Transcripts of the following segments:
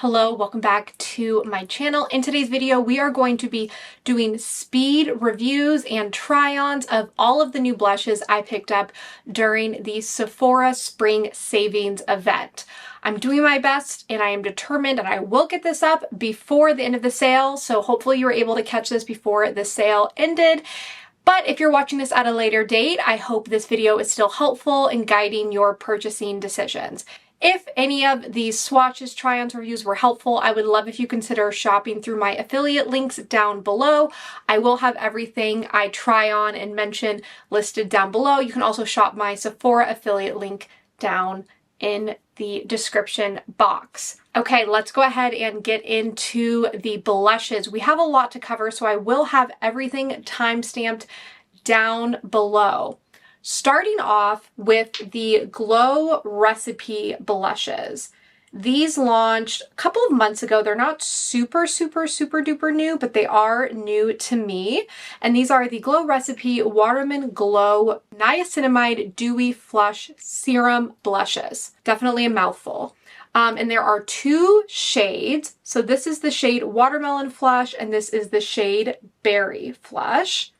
Hello, welcome back to my channel. In today's video, we are going to be doing speed reviews and try-ons of all of the new blushes I picked up during the Sephora Spring Savings Event. I'm doing my best and I am determined and I will get this up before the end of the sale, so hopefully you were able to catch this before the sale ended. But if you're watching this at a later date, I hope this video is still helpful in guiding your purchasing decisions. If any of these swatches, try-ons, reviews were helpful, I would love if you consider shopping through my affiliate links down below. I will have everything I try on and mention listed down below. You can also shop my Sephora affiliate link down in the description box. Okay, let's go ahead and get into the blushes. We have a lot to cover, so I will have everything time-stamped down below. Starting off with the Glow Recipe blushes. These launched a couple of months ago. They're not super duper new, but they are new to me. And these are the Glow Recipe Watermelon Glow Niacinamide Dewy Flush Serum Blushes. Definitely a mouthful. And there are two shades. So this is the shade Watermelon Flush and this is the shade Berry Flush.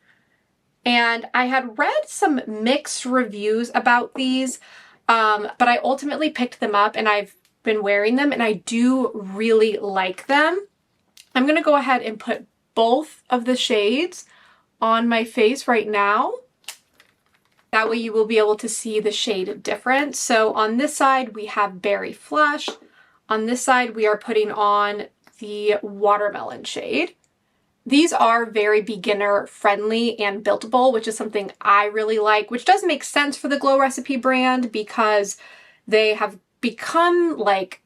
And I had read some mixed reviews about these, but I ultimately picked them up and I've been wearing them and I do really like them. I'm going to go ahead and put both of the shades on my face right now. That way you will be able to see the shade difference. So on this side we have Berry Flush. On this side we are putting on the Watermelon shade. These are very beginner friendly and buildable, which is something I really like, which does make sense for the Glow Recipe brand because they have become like,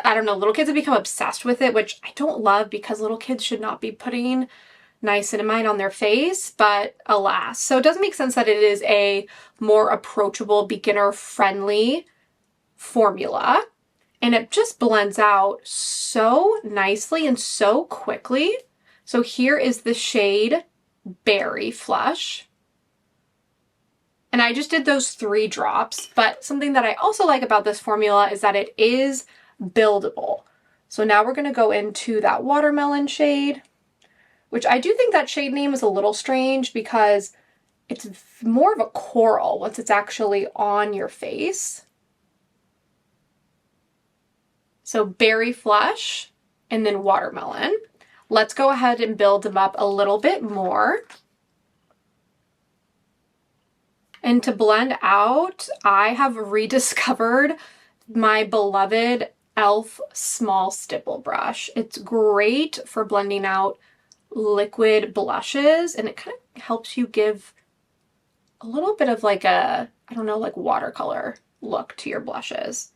I don't know, little kids have become obsessed with it, which I don't love because little kids should not be putting niacinamide on their face, but alas. So it does make sense that it is a more approachable, beginner friendly formula. And it just blends out so nicely and so quickly. So here is the shade Berry Flush. And I just did those 3 drops, but something that I also like about this formula is that it is buildable. So now we're gonna go into that Watermelon shade, which I do think that shade name is a little strange because it's more of a coral once it's actually on your face. So Berry Flush and then Watermelon. Let's go ahead and build them up a little bit more. And to blend out, I have rediscovered my beloved e.l.f. small stipple brush. It's great for blending out liquid blushes and it kind of helps you give a little bit of like a, I don't know, like watercolor look to your blushes.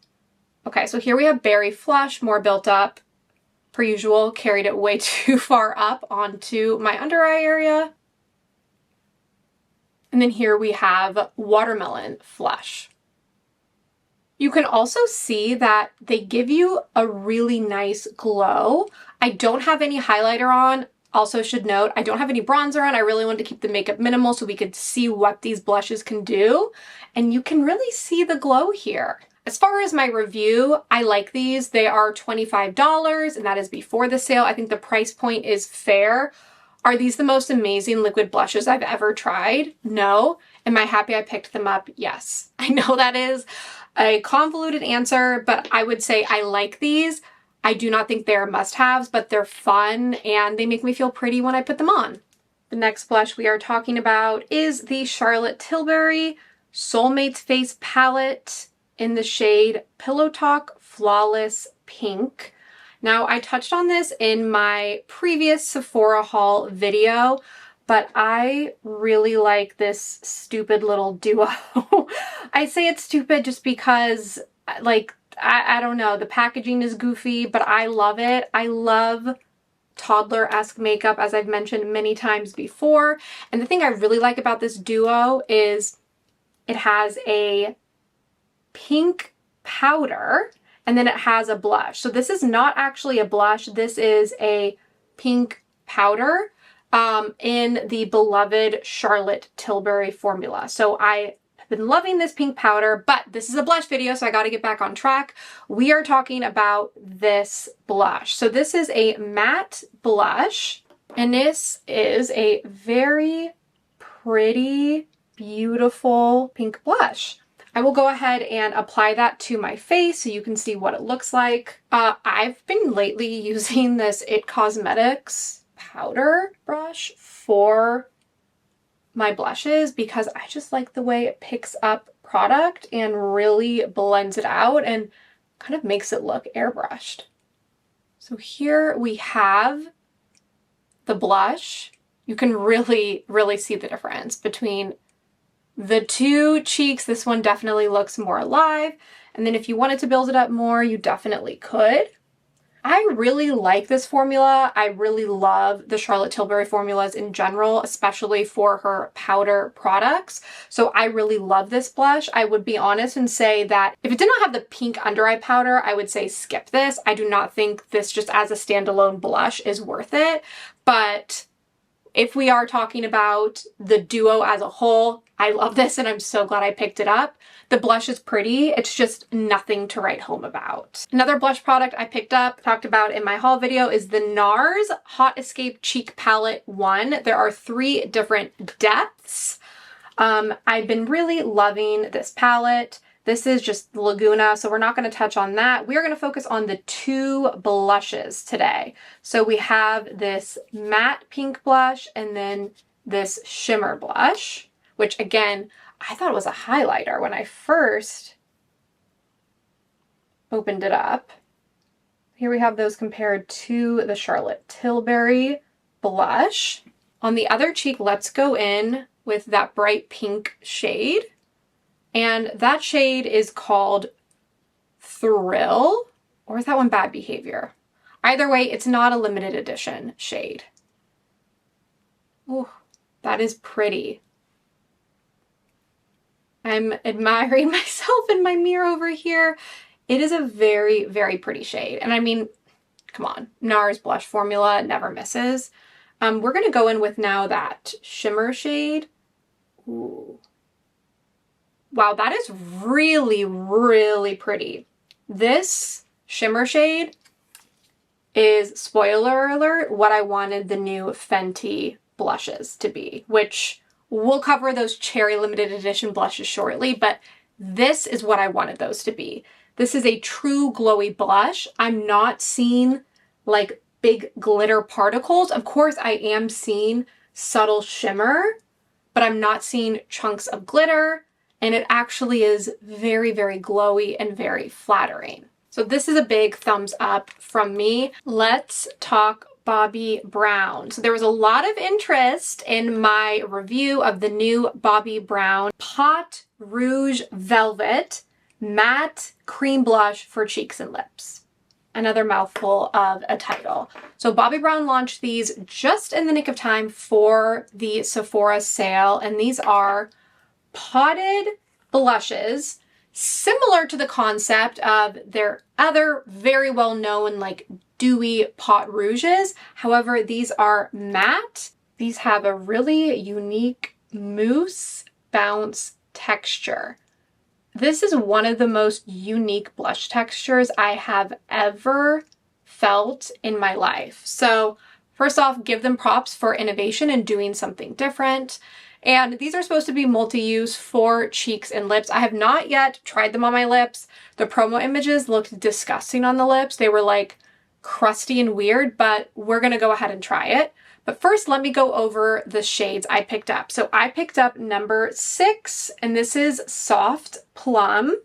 Okay, so here we have Berry Flush, more built up. Per usual, carried it way too far up onto my under eye area. And then here we have Watermelon Flush. You can also see that they give you a really nice glow. I don't have any highlighter on. Also should note, I don't have any bronzer on. I really wanted to keep the makeup minimal so we could see what these blushes can do. And you can really see the glow here. As far as my review, I like these. They are $25 and that is before the sale. I think the price point is fair. Are these the most amazing liquid blushes I've ever tried? No. Am I happy I picked them up? Yes. I know that is a convoluted answer, but I would say I like these. I do not think they're must-haves, but they're fun and they make me feel pretty when I put them on. The next blush we are talking about is the Charlotte Tilbury Soulmates Face Palette in the shade Pillow Talk Flawless Pink. Now, I touched on this in my previous Sephora haul video, but I really like this stupid little duo. I say it's stupid just because, like, I don't know, the packaging is goofy, but I love it. I love toddler-esque makeup, as I've mentioned many times before. And the thing I really like about this duo is it has a pink powder and then it has a blush. So this is not actually a blush. This is a pink powder in the beloved Charlotte Tilbury formula. So I been loving this pink powder, but this is a blush video, so I gotta get back on track. We are talking about this blush. So this is a matte blush, and this is a very pretty, beautiful pink blush. I will go ahead and apply that to my face so you can see what it looks like. I've been lately using this IT Cosmetics powder brush for my blushes because I just like the way it picks up product and really blends it out and kind of makes it look airbrushed. So here we have the blush. You can really see the difference between the two cheeks. This one definitely looks more alive. And then if you wanted to build it up more, you definitely could. I really like this formula. I really love the Charlotte Tilbury formulas in general, especially for her powder products. So I really love this blush. I would be honest and say that if it did not have the pink under eye powder, I would say skip this. I do not think this just as a standalone blush is worth it. But if we are talking about the duo as a whole, I love this and I'm so glad I picked it up. The blush is pretty, it's just nothing to write home about. Another blush product I picked up, talked about in my haul video, is the NARS Hot Escape Cheek Palette 1. There are 3 different depths. I've been really loving this palette. This is just Laguna, so we're not going to touch on that. We are going to focus on the 2 blushes today. So we have this matte pink blush and then this shimmer blush, which again, I thought it was a highlighter when I first opened it up. Here we have those compared to the Charlotte Tilbury blush. On the other cheek, let's go in with that bright pink shade. And that shade is called Thrill, or is that one Bad Behavior? Either way, it's not a limited edition shade. Ooh, that is pretty. I'm admiring myself in my mirror over here. It is a very pretty shade. And I mean, come on, NARS blush formula never misses. We're gonna go in with now that shimmer shade. Ooh. Wow, that is really pretty. This shimmer shade is, spoiler alert, what I wanted the new Fenty blushes to be, which we'll cover those cherry limited edition blushes shortly, but this is what I wanted those to be. This is a true glowy blush. I'm not seeing like big glitter particles. Of course, I am seeing subtle shimmer, but I'm not seeing chunks of glitter. And it actually is very glowy and very flattering. So this is a big thumbs up from me. Let's talk Bobbi Brown. So there was a lot of interest in my review of the new Bobbi Brown Pot Rouge Velvet Matte Cream Blush for Cheeks and Lips. Another mouthful of a title. So Bobbi Brown launched these just in the nick of time for the Sephora sale, and these are potted blushes, similar to the concept of their other very well-known like dewy pot rouges. However, these are matte. These have a really unique mousse bounce texture. This is one of the most unique blush textures I have ever felt in my life. So first off, give them props for innovation and doing something different. And these are supposed to be multi-use for cheeks and lips. I have not yet tried them on my lips. The promo images looked disgusting on the lips. They were like crusty and weird, but we're gonna go ahead and try it. But first, let me go over the shades I picked up. So I picked up number 6, and this is Soft Plum.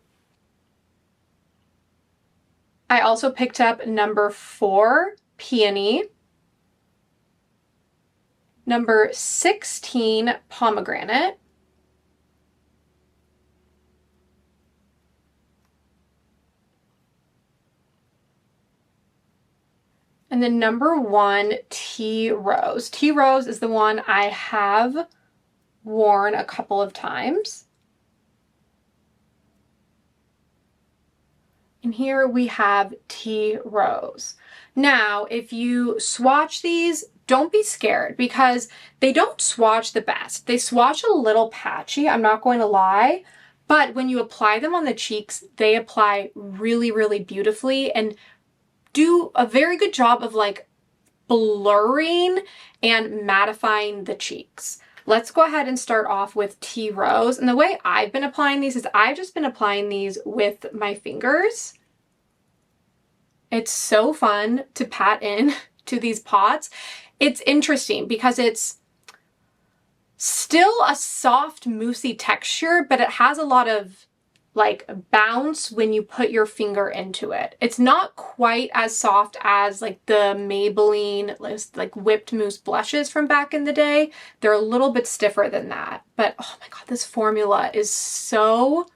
I also picked up number 4, Peony. Number 16, Pomegranate. And then number 1, Tea Rose. Tea Rose is the one I have worn a couple of times. And here we have Tea Rose. Now, if you swatch these, don't be scared because they don't swatch the best. They swatch a little patchy, I'm not going to lie, but when you apply them on the cheeks, they apply really, really beautifully and do a very good job of like blurring and mattifying the cheeks. Let's go ahead and start off with Tea Rose. And the way I've been applying these is I've just been applying these with my fingers. It's so fun to pat in to these pots. It's interesting because it's still a soft, moussey texture, but it has a lot of like bounce when you put your finger into it. It's not quite as soft as like the Maybelline like whipped mousse blushes from back in the day. They're a little bit stiffer than that. But oh my God, this formula is so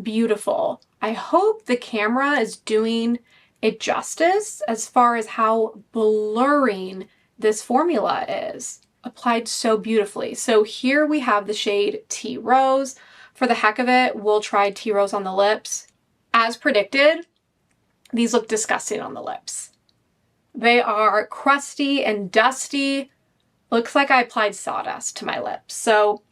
beautiful. I hope the camera is doing it justice as far as how blurring this formula is. Applied so beautifully. So here we have the shade Tea Rose. For the heck of it, we'll try Tea Rose on the lips. As predicted, these look disgusting on the lips. They are crusty and dusty. Looks like I applied sawdust to my lips. So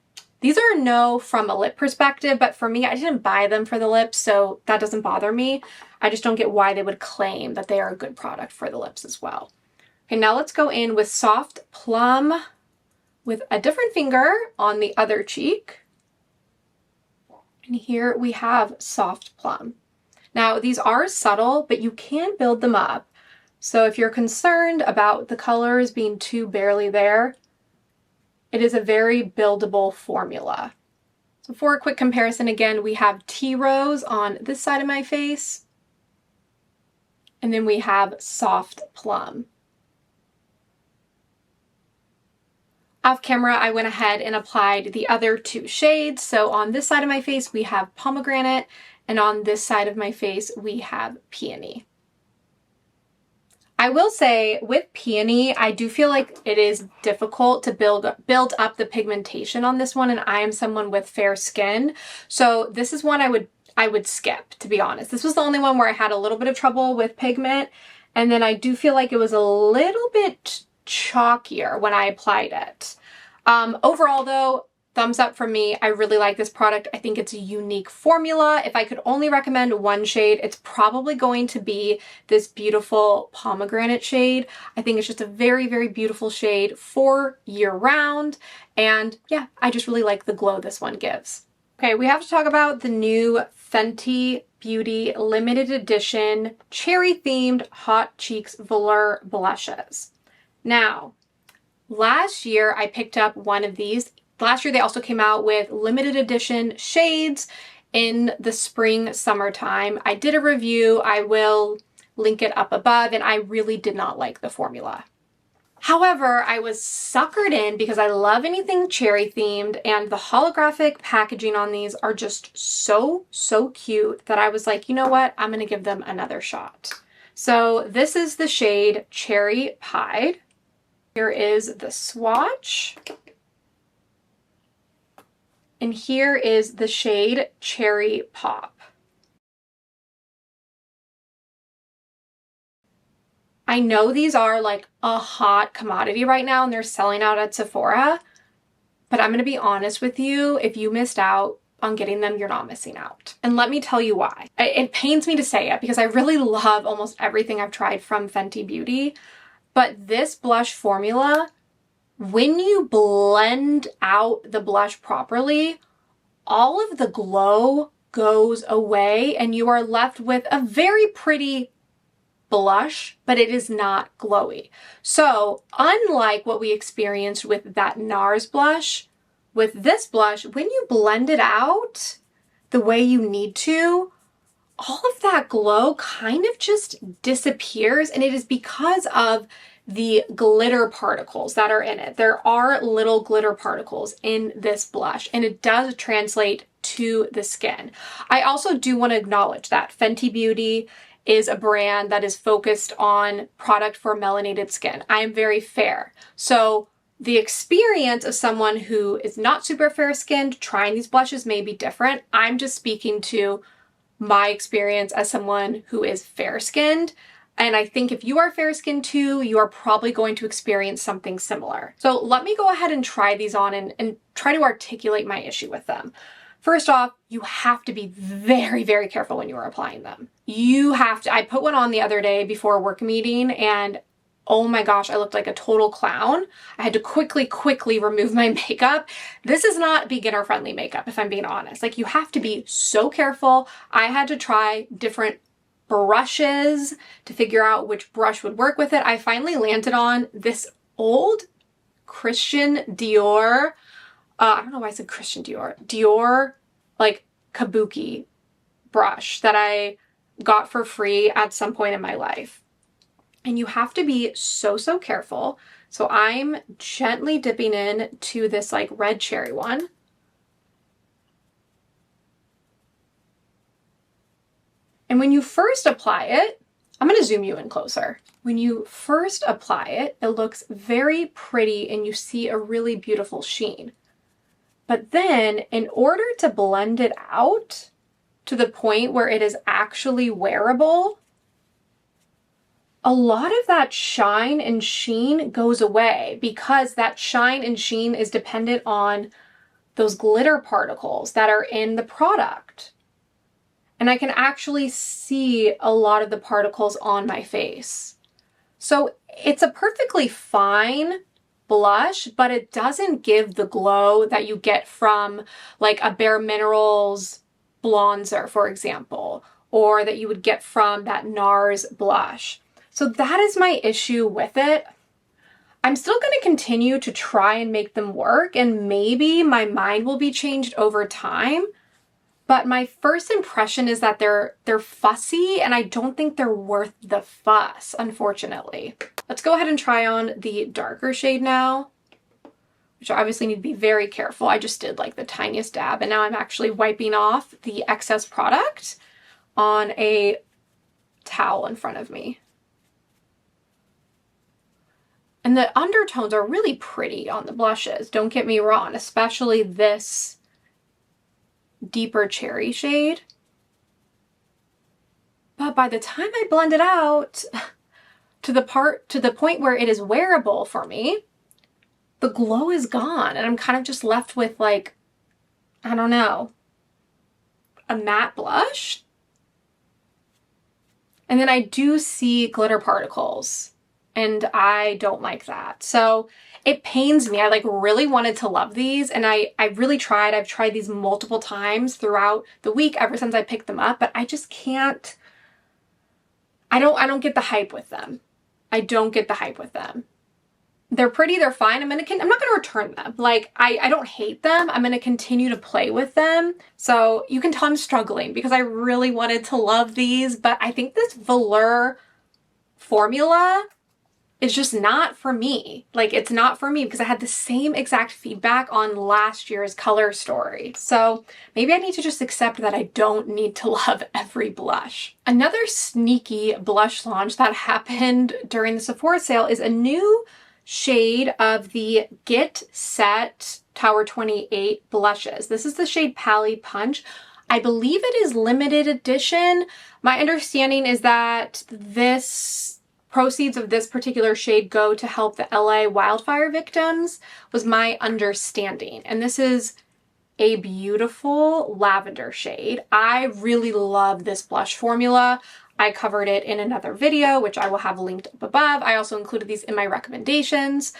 these are a no from a lip perspective, but for me, I didn't buy them for the lips, so that doesn't bother me. I just don't get why they would claim that they are a good product for the lips as well. Okay, now let's go in with Soft Plum with a different finger on the other cheek. And here we have Soft Plum. Now these are subtle, but you can build them up. So if you're concerned about the colors being too barely there, it is a very buildable formula. So for a quick comparison, again, we have Tea Rose on this side of my face, and then we have Soft Plum. Off camera, I went ahead and applied the other two shades. So on this side of my face, we have Pomegranate, and on this side of my face, we have Peony. I will say with Peony, I do feel like it is difficult to build up the pigmentation on this one, and I am someone with fair skin. So this is one I would skip, to be honest. This was the only one where I had a little bit of trouble with pigment, and then I do feel like it was a little bit chalkier when I applied it. Overall though, thumbs up from me. I really like this product. I think it's a unique formula. If I could only recommend one shade, it's probably going to be this beautiful pomegranate shade. I think it's just a very, very beautiful shade for year round. And yeah, I just really like the glow this one gives. Okay, we have to talk about the new Fenty Beauty limited edition cherry themed Hot Cheeks Velour blushes. Now, last year I picked up one of these. Last year they also came out with limited edition shades in the spring summertime. I did a review. I will link it up above, and I really did not like the formula. However, I was suckered in because I love anything cherry themed, and the holographic packaging on these are just so, so cute that I was like, you know what? I'm going to give them another shot. So this is the shade Cherry Pied. Here is the swatch. And here is the shade Cherry Pop. I know these are like a hot commodity right now and they're selling out at Sephora, but I'm going to be honest with you, if you missed out on getting them, you're not missing out. And let me tell you why. It pains me to say it because I really love almost everything I've tried from Fenty Beauty, but this blush formula, when you blend out the blush properly, all of the glow goes away and you are left with a very pretty blush, but it is not glowy. So unlike what we experienced with that NARS blush, with this blush, when you blend it out the way you need to, all of that glow kind of just disappears, and it is because of the glitter particles that are in it. There are little glitter particles in this blush, and it does translate to the skin. I also do want to acknowledge that Fenty Beauty is a brand that is focused on product for melanated skin. I am very fair. So the experience of someone who is not super fair skinned trying these blushes may be different. I'm just speaking to my experience as someone who is fair skinned. And I think if you are fair skinned too, you are probably going to experience something similar. So let me go ahead and try these on and try to articulate my issue with them. First off, you have to be very, very careful when you are applying them. You have to, I put one on the other day before a work meeting and oh my gosh, I looked like a total clown. I had to quickly remove my makeup. This is not beginner friendly makeup, if I'm being honest. Like, you have to be so careful. I had to try different brushes to figure out which brush would work with it. I finally landed on this old Christian Dior, I don't know why I said Christian Dior like kabuki brush that I got for free at some point in my life. And you have to be so careful. So I'm gently dipping in to this like red cherry one. And when you first apply it, I'm going to zoom you in closer. When you first apply it, it looks very pretty and you see a really beautiful sheen. But then in order to blend it out to the point where it is actually wearable, a lot of that shine and sheen goes away because that shine and sheen is dependent on those glitter particles that are in the product. And I can actually see a lot of the particles on my face. So it's a perfectly fine blush, but it doesn't give the glow that you get from like a Bare Minerals bronzer, for example, or that you would get from that NARS blush. So that is my issue with it. I'm still going to continue to try and make them work, and maybe my mind will be changed over time. But my first impression is that they're fussy, and I don't think they're worth the fuss, unfortunately. Let's go ahead and try on the darker shade now, which I obviously need to be very careful. I just did like the tiniest dab, and now I'm actually wiping off the excess product on a towel in front of me. And the undertones are really pretty on the blushes, don't get me wrong, especially this deeper cherry shade. But by the time I blend it out to the point where it is wearable for me, the glow is gone and I'm kind of just left with like, I don't know, a matte blush. And then I do see glitter particles and I don't like that. So it pains me. I like really wanted to love these and I really tried. I've tried these multiple times throughout the week ever since I picked them up, but I just can't, I don't get the hype with them. I don't get the hype with them. They're pretty, they're fine. I'm not going to return them. Like, I don't hate them. I'm going to continue to play with them. So you can tell I'm struggling because I really wanted to love these, but I think this Velour formula is just not for me. Like, it's not for me because I had the same exact feedback on last year's color story. So maybe I need to just accept that I don't need to love every blush. Another sneaky blush launch that happened during the Sephora sale is a new shade of the GetSet Tower 28 blushes. This is the shade Pali Punch. I believe it is limited edition. My understanding is that proceeds of this particular shade go to help the LA wildfire victims, was my understanding. And this is a beautiful lavender shade. I really love this blush formula. I covered it in another video, which I will have linked up above. I also included these in my recommendations.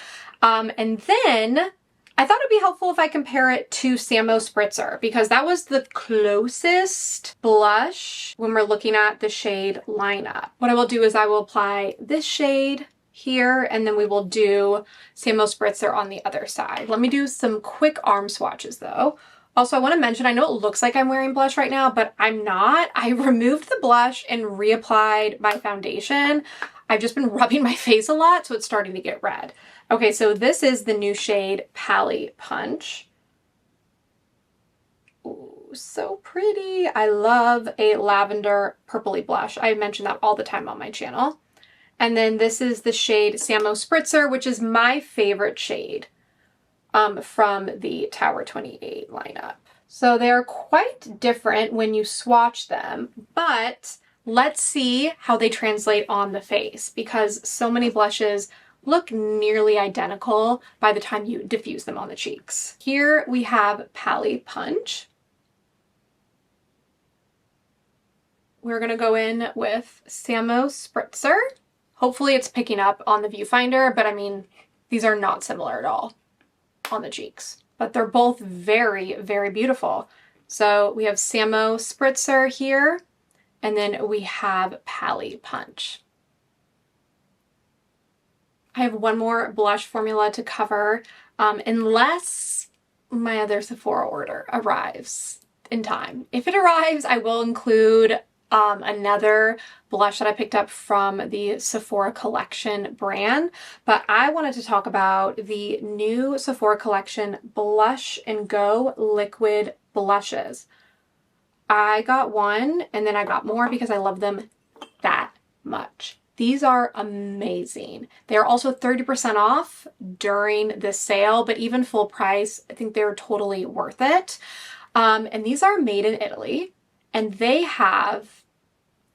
And then I thought it'd be helpful if I compare it to Samo Spritzer because that was the closest blush when we're looking at the shade lineup. What I will do is I will apply this shade here and then we will do Samo Spritzer on the other side. Let me do some quick arm swatches though. Also, I want to mention, I know it looks like I'm wearing blush right now, but I'm not. I removed the blush and reapplied my foundation. I've just been rubbing my face a lot, so it's starting to get red. Okay, so this is the new shade Pali Punch. Ooh, so pretty. I love a lavender purpley blush. I mention that all the time on my channel. And then this is the shade Samo Spritzer, which is my favorite shade from the Tower 28 lineup. So they are quite different when you swatch them, but Let's see how they translate on the face, because so many blushes look nearly identical by the time you diffuse them on the cheeks. Here we have Pali Punch. We're gonna go in with Samo Spritzer. Hopefully it's picking up on the viewfinder, but I mean, these are not similar at all on the cheeks, but they're both very, very beautiful. So we have Samo Spritzer here, and then we have Pali Punch. I have one more blush formula to cover, unless my other Sephora order arrives in time. If it arrives, I will include another blush that I picked up from the Sephora Collection brand, but I wanted to talk about the new Sephora Collection Blush and Go liquid blushes. I got one and then I got more because I love them that much. These are amazing. They are also 30% off during the sale, but even full price, I think they're totally worth it. And these are made in Italy, and they have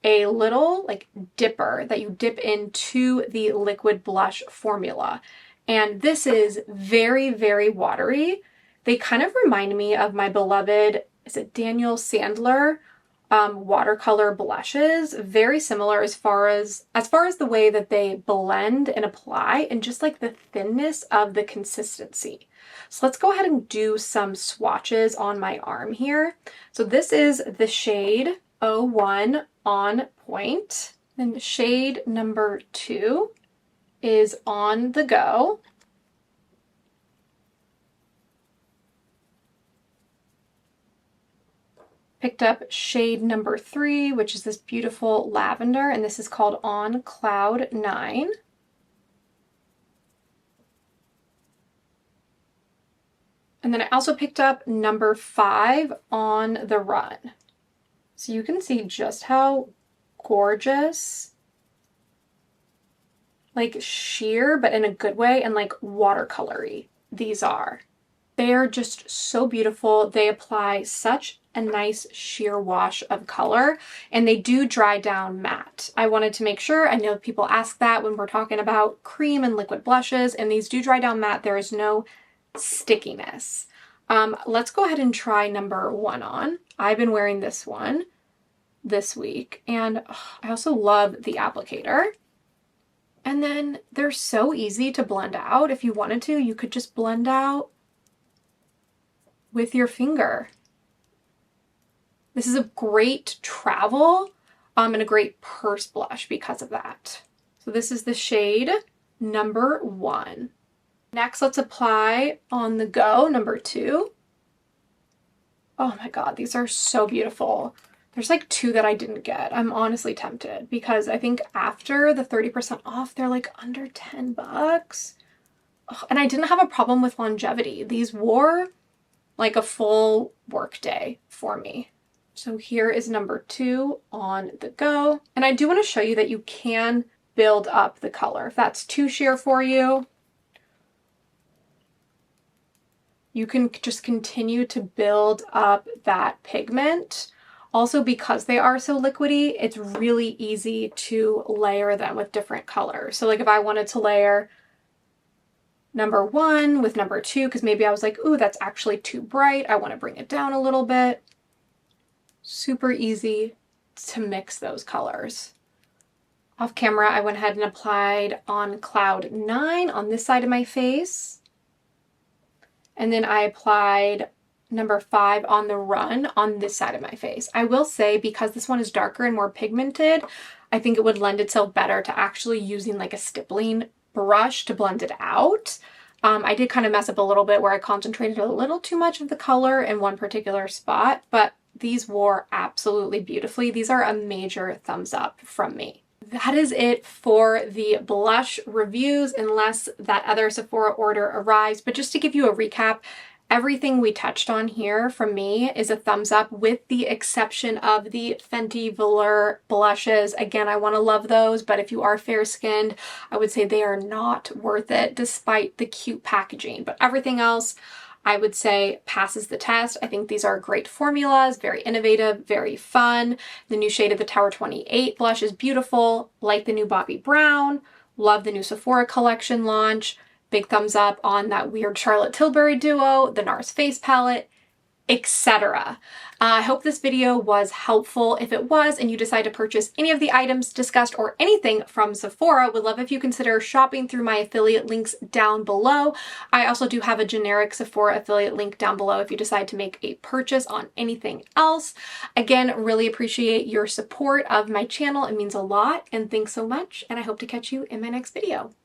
a little like dipper that you dip into the liquid blush formula. And this is very, very watery. They kind of remind me of my beloved, is it Daniel Sandler watercolor blushes. Very similar as far as the way that they blend and apply, and just like the thinness of the consistency. So let's go ahead and do some swatches on my arm here. So this is the shade 01 On Point. Then shade number 2 is On the Go. Picked up shade number 3, which is this beautiful lavender, and this is called On Cloud 9. And then I also picked up number 5, On the Run. So you can see just how gorgeous, like sheer, but in a good way, and like watercolory these are. They're just so beautiful. They apply such a nice sheer wash of color, and they do dry down matte. I wanted to make sure, I know people ask that when we're talking about cream and liquid blushes, and these do dry down matte. There is no stickiness. Let's go ahead and try number 1 on. I've been wearing this one this week, and I also love the applicator. And then they're so easy to blend out. If you wanted to, you could just blend out with your finger. This is a great travel and a great purse blush because of that. So this is the shade number 1. Next, let's apply On the Go number 2. Oh my God, these are so beautiful. There's like 2 that I didn't get. I'm honestly tempted because I think after the 30% off, they're like under $10. Oh, and I didn't have a problem with longevity. These wore like a full work day for me. So here is number 2, On the Go. And I do want to show you that you can build up the color. If that's too sheer for you, you can just continue to build up that pigment. Also, because they are so liquidy, it's really easy to layer them with different colors. So like if I wanted to layer number 1 with number 2, because maybe I was like, ooh, that's actually too bright, I want to bring it down a little bit. Super easy to mix those colors. Off camera, I went ahead and applied On Cloud 9 on this side of my face. And then I applied number 5, On the Run, on this side of my face. I will say, because this one is darker and more pigmented, I think it would lend itself better to actually using like a stippling brush to blend it out. I did kind of mess up a little bit where I concentrated a little too much of the color in one particular spot, but these wore absolutely beautifully. These are a major thumbs up from me. That is it for the blush reviews, unless that other Sephora order arrives. But just to give you a recap, everything we touched on here from me is a thumbs up, with the exception of the Fenty Velour blushes. Again, I want to love those, but if you are fair-skinned, I would say they are not worth it despite the cute packaging. But everything else I would say passes the test. I think these are great formulas, very innovative, very fun. The new shade of the Tower 28 blush is beautiful. Like the new Bobbi Brown. Love the new Sephora collection launch. Big thumbs up on that weird Charlotte Tilbury duo, the NARS face palette, etc. I hope this video was helpful. If it was and you decide to purchase any of the items discussed or anything from Sephora, would love if you consider shopping through my affiliate links down below. I also do have a generic Sephora affiliate link down below if you decide to make a purchase on anything else. Again, really appreciate your support of my channel. It means a lot, and thanks so much, and I hope to catch you in my next video.